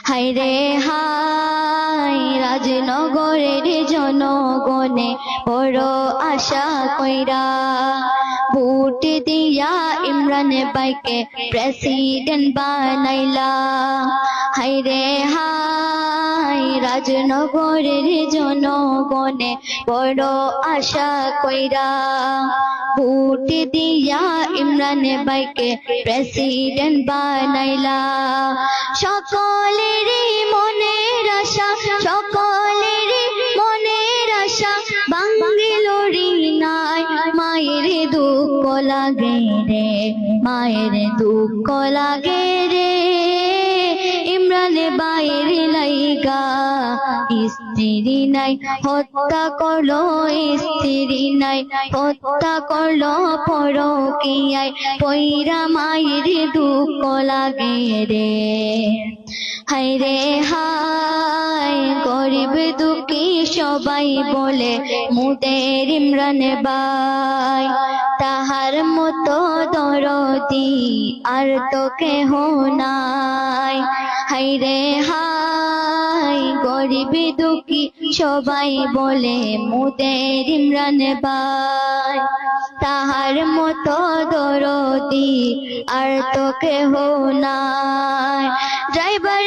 হায়রে হায় রাজনগরের জনগণে বড় আশা কইরা ভোট দিয়া ইমরান ভাইকে প্রেসিডেন্ট বানাইলা। হায়রে হায় রাজনগরের জনগণে বড় আশা কইরা ভোট দিয়া ইমরান ভাইকে প্রেসিডেন্ট বানাইলা। সকলেরই মনের আশা, সকলেরই মনের আশা বাঙ্গিলোরি নাই। মায়ের দুঃখ লাগে রে, মায়ের দুঃখ লাগে রে, ইমরান ভাইয়ের লাইগা স্ত্রী নাই হত্যা করলো, স্ত্রী নাই হত্যা করলো পরকীয়ায় পয়রা। মায়ের দুঃখ লাগে রে। হায়রে হায় গরিব দুঃখী সবাই বলে মুদের ইমরান ভাই তাহার মতো দরদি আর তো কেহ নাই। হায়রে হায় গরিব দুঃখী সবাই বলে মুদের ইমরান ভাই তাহার মতো দরদি আর তো কেহ নাই। ড্রাইভার